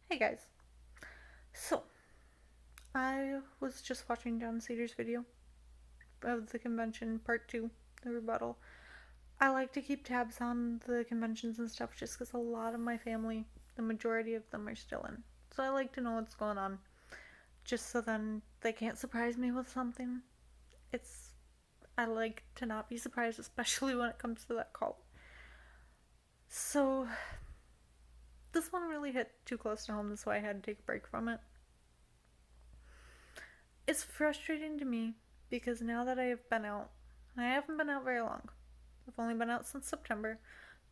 Hey guys. So, I was just watching John Cedar's video of the convention part 2, the rebuttal. I like to keep tabs on the conventions and stuff just because a lot of my family, the majority of them, are still in. So I like to know what's going on just so then they can't surprise me with something. It's I like to not be surprised, especially when it comes to that cult. So, this one really hit too close to home, that's why I had to take a break from it. It's frustrating to me because now that I have been out, and I haven't been out very long, I've only been out since September,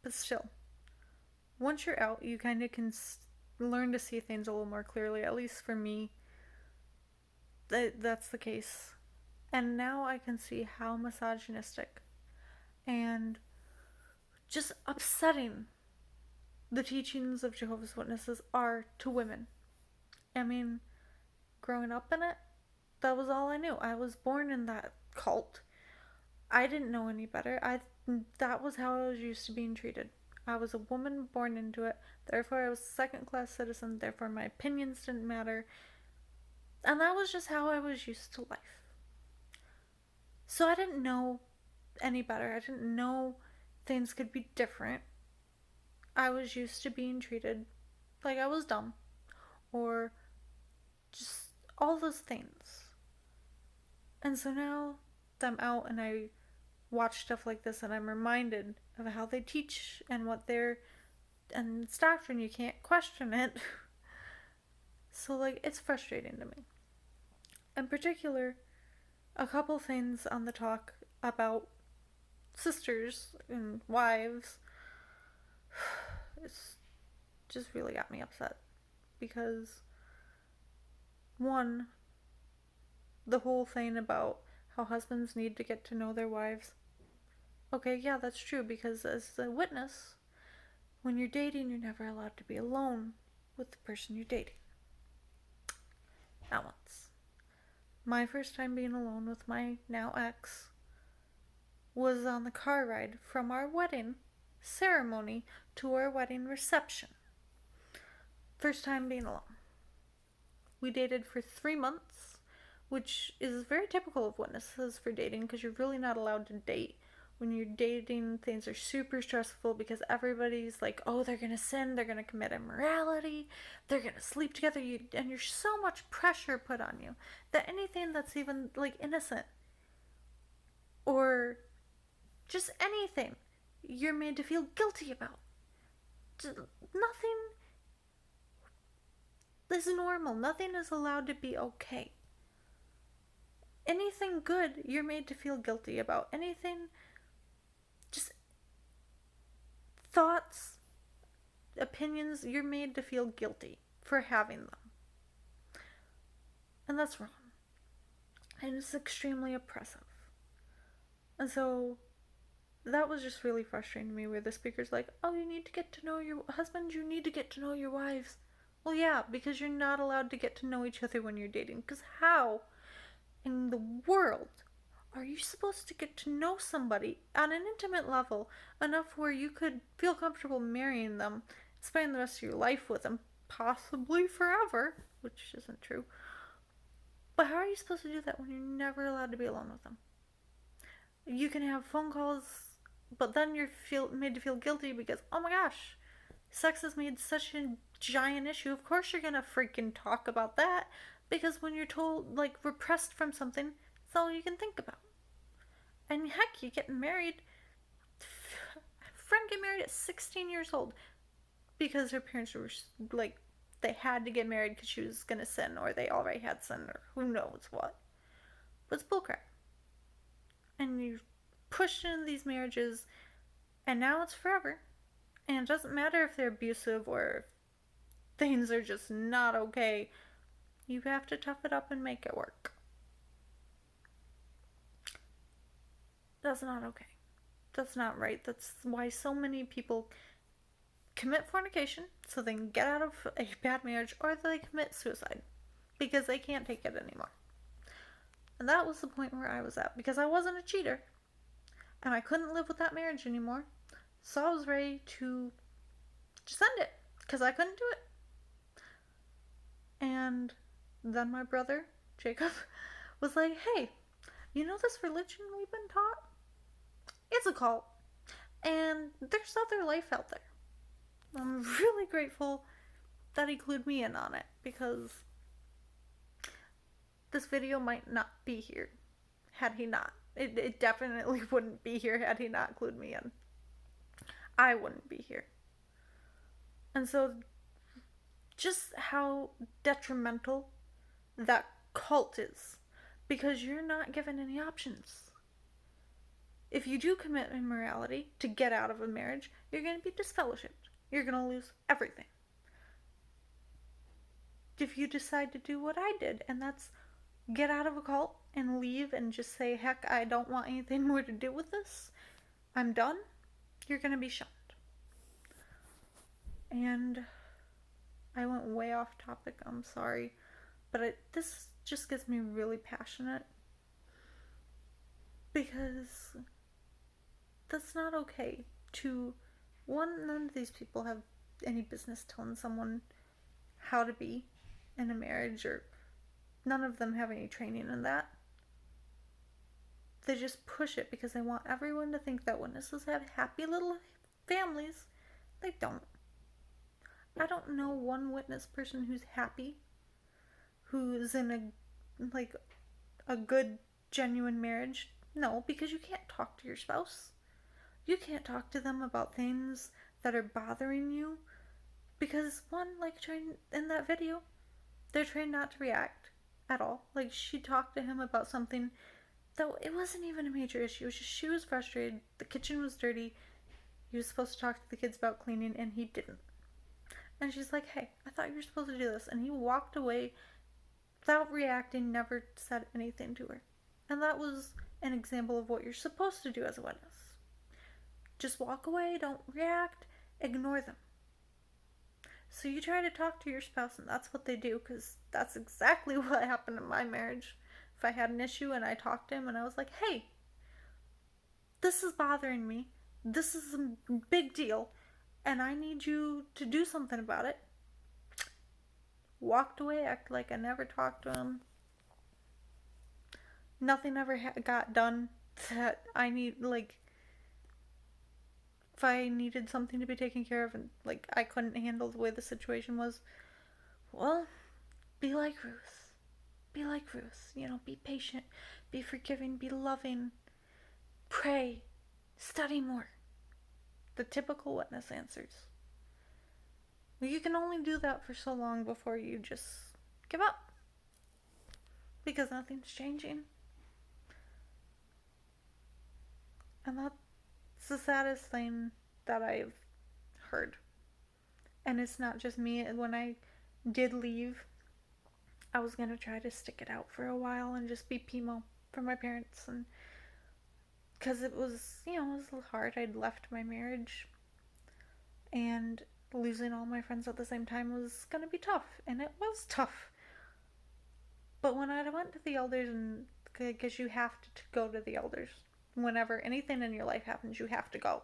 but still, once you're out, you kind of can learn to see things a little more clearly. At least for me, that's the case. And now I can see how misogynistic and just upsetting the teachings of Jehovah's Witnesses are to women. I mean, growing up in it, that was all I knew. I was born in that cult. I didn't know any better. That was how I was used to being treated. I was a woman born into it. Therefore, I was a second class citizen. Therefore, my opinions didn't matter. And that was just how I was used to life. So I didn't know any better. I didn't know things could be different. I was used to being treated like I was dumb or just all those things. And so now that I'm out and I watch stuff like this and I'm reminded of how they teach and what they're and it's doctrine, you can't question it. So like it's frustrating to me. In particular, a couple things on the talk about sisters and wives, it's just really got me upset because one, the whole thing about how husbands need to get to know their wives. Okay, yeah, that's true because as a witness, when you're dating, you're never allowed to be alone with the person you're dating. Not once. My first time being alone with my now ex was on the car ride from our wedding ceremony to our wedding reception. First time being alone. We dated for 3 months, which is very typical of witnesses for dating because you're really not allowed to date. When you're dating, things are super stressful because everybody's like, oh, they're gonna sin, they're gonna commit immorality, they're gonna sleep together, and you're so much pressure put on you that anything that's even like innocent or just anything you're made to feel guilty about. Nothing is normal, nothing is allowed to be okay. Anything good, you're made to feel guilty about. Anything, just thoughts, opinions, you're made to feel guilty for having them. And that's wrong. And it's extremely oppressive. And so that was just really frustrating to me where the speaker's like, oh, you need to get to know your husbands, you need to get to know your wives. Well, yeah, because you're not allowed to get to know each other when you're dating. Because how in the world are you supposed to get to know somebody on an intimate level enough where you could feel comfortable marrying them, spending the rest of your life with them, possibly forever, which isn't true. But how are you supposed to do that when you're never allowed to be alone with them? You can have phone calls, but then you're made to feel guilty because, oh my gosh, sex has made such a giant issue. Of course you're gonna freaking talk about that because when you're told, like, repressed from something, it's all you can think about. And heck, you get married. A friend get married at 16 years old because her parents were like, they had to get married because she was gonna sin, or they already had sin, or who knows what. But it's bullcrap. And you pushed into these marriages, and now it's forever. And it doesn't matter if they're abusive or if things are just not okay. You have to tough it up and make it work. That's not okay. That's not right. That's why so many people commit fornication so they can get out of a bad marriage, or they commit suicide because they can't take it anymore. And that was the point where I was at because I wasn't a cheater and I couldn't live with that marriage anymore. So I was ready to just end it because I couldn't do it. And then my brother, Jacob, was like, hey, you know this religion we've been taught? It's a cult. And there's other life out there. I'm really grateful that he clued me in on it because this video might not be here had he not. It definitely wouldn't be here had he not clued me in. I wouldn't be here. And so, just how detrimental that cult is because you're not given any options. If you do commit immorality to get out of a marriage, you're going to be disfellowshipped. You're going to lose everything. If you decide to do what I did, and that's get out of a cult and leave and just say, heck, I don't want anything more to do with this, I'm done, you're going to be shunned. And I went way off topic, I'm sorry, but this just gets me really passionate because that's not okay to, one, none of these people have any business telling someone how to be in a marriage, or none of them have any training in that. They just push it because they want everyone to think that witnesses have happy little families. They don't. I don't know one witness person who's happy, who's in a good, genuine marriage. No, because you can't talk to your spouse. You can't talk to them about things that are bothering you. Because, one, like in that video, they're trained not to react at all. Like, she talked to him about something, though it wasn't even a major issue. It was just she was frustrated. The kitchen was dirty. He was supposed to talk to the kids about cleaning, and he didn't. And she's like, hey, I thought you were supposed to do this. And he walked away without reacting, never said anything to her. And that was an example of what you're supposed to do as a witness. Just walk away, don't react, ignore them. So you try to talk to your spouse, and that's what they do, because that's exactly what happened in my marriage. If I had an issue and I talked to him and I was like, hey, this is bothering me, this is a big deal, and I need you to do something about it. Walked away, acted like I never talked to him. Nothing ever got done that I need, like, if I needed something to be taken care of and, like, I couldn't handle the way the situation was, well, be like Ruth. Be like Ruth. You know, be patient, be forgiving, be loving, pray, study more. The typical witness answers. You can only do that for so long before you just give up. Because nothing's changing. And that's the saddest thing that I've heard. And it's not just me. When I did leave, I was going to try to stick it out for a while and just be Pimo for my parents. And because it was, it was a little hard. I'd left my marriage. And losing all my friends at the same time was going to be tough. And it was tough. But when I went to the elders, and because you have to go to the elders. Whenever anything in your life happens, you have to go.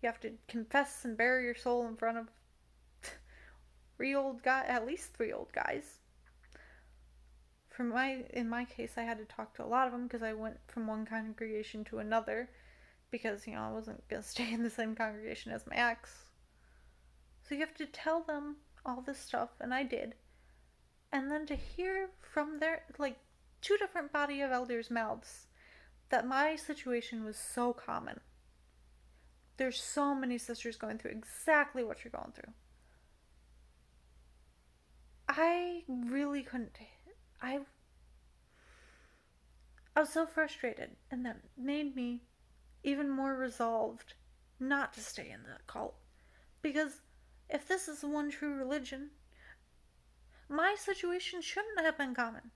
You have to confess and bare your soul in front of at least 3 old guys. In my case, I had to talk to a lot of them because I went from one congregation to another because, I wasn't going to stay in the same congregation as my ex. So you have to tell them all this stuff, and I did. And then to hear from their, 2 different body of elders' mouths that my situation was so common. There's so many sisters going through exactly what you're going through. I really couldn't. I was so frustrated, and that made me even more resolved not to stay in that cult. Because if this is the one true religion, my situation shouldn't have been common.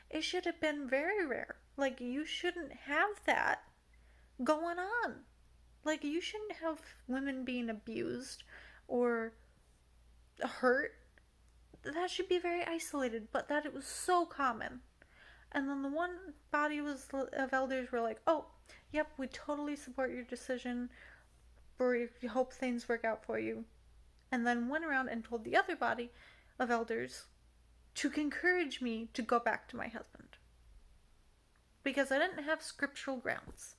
It should have been very rare. You shouldn't have that going on. You shouldn't have women being abused or hurt. That should be very isolated, but that it was so common. And then the one body of elders were like, oh, yep, we totally support your decision. We hope things work out for you. And then went around and told the other body, of elders to encourage me to go back to my husband because I didn't have scriptural grounds.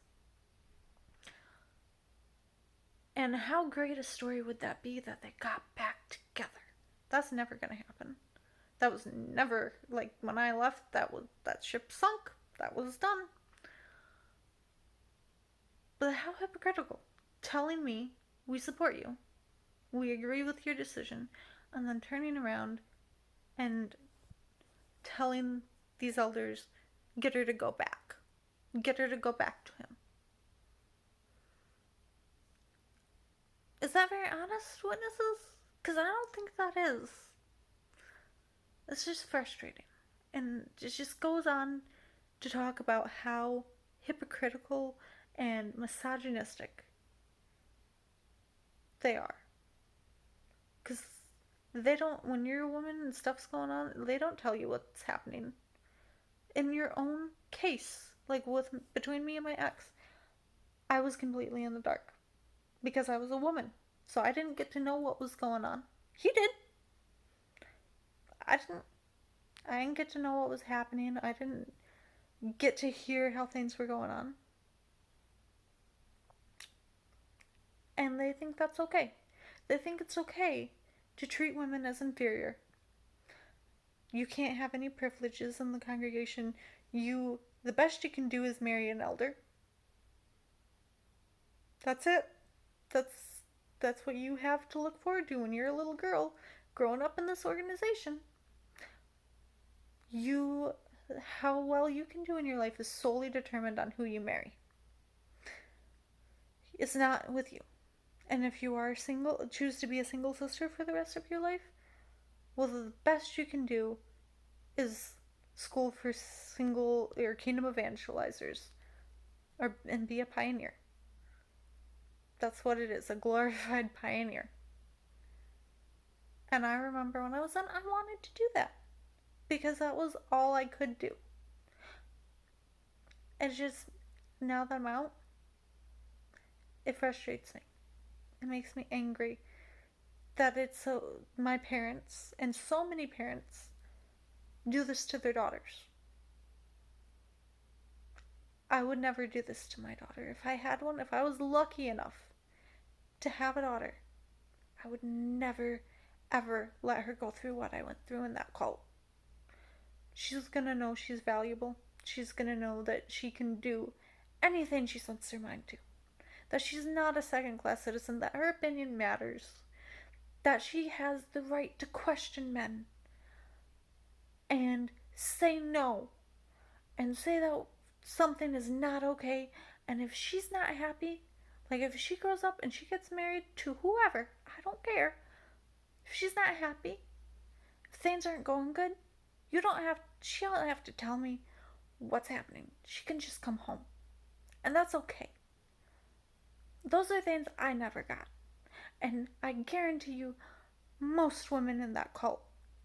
And how great a story would that be that they got back together? That's never going to happen. That was never, like, when I left, that ship sunk. That was done. But how hypocritical. Telling me, we support you. We agree with your decision. And then turning around and telling these elders, get her to go back. Get her to go back to him. Is that very honest, witnesses? Because I don't think that is. It's just frustrating. And it just goes on to talk about how hypocritical and misogynistic they are. Because they don't, when you're a woman and stuff's going on, they don't tell you what's happening. In your own case, like between me and my ex, I was completely in the dark. Because I was a woman. So I didn't get to know what was going on. He did. I didn't get to know what was happening. I didn't get to hear how things were going on. And they think that's okay. They think it's okay to treat women as inferior. You can't have any privileges in the congregation. The best you can do is marry an elder. That's it. That's what you have to look forward to when you're a little girl growing up in this organization. How well you can do in your life is solely determined on who you marry. It's not with you. And if you are single, choose to be a single sister for the rest of your life, well, the best you can do is school for single or kingdom evangelizers, and be a pioneer. That's what it is, a glorified pioneer. And I remember when I was in, I wanted to do that. Because that was all I could do. It's just, now that I'm out, it frustrates me. It makes me angry that my parents, and so many parents, do this to their daughters. I would never do this to my daughter. If I had one, if I was lucky enough to have a daughter, I would never, ever let her go through what I went through in that cult. She's gonna know she's valuable. She's gonna know that she can do anything she sets her mind to. That she's not a second-class citizen, that her opinion matters. That she has the right to question men. And say no. And say that something is not okay. And if she's not happy, like if she grows up and she gets married to whoever, I don't care. If she's not happy, if things aren't going good, she don't have to tell me what's happening. She can just come home. And that's okay. Those are things I never got. And I guarantee you, most women in that cult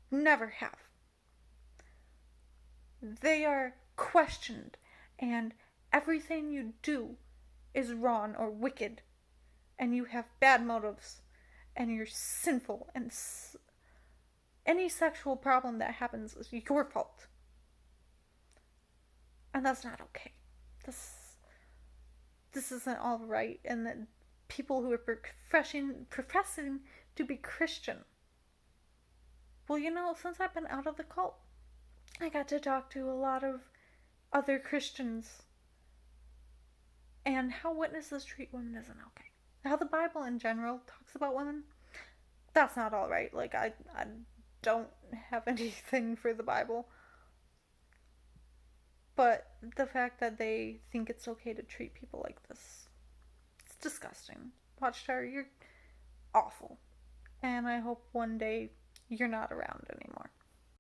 never have. They are questioned, and everything you do is wrong or wicked, and you have bad motives, and you're sinful, and any sexual problem that happens is your fault. And that's not okay. This isn't all right. And that people who are professing to be Christian. Well, since I've been out of the cult, I got to talk to a lot of other Christians. And how witnesses treat women isn't okay. How the Bible in general talks about women, that's not all right. Like, I don't have anything for the Bible. But the fact that they think it's okay to treat people like this, it's disgusting. Watchtower, you're awful. And I hope one day you're not around anymore.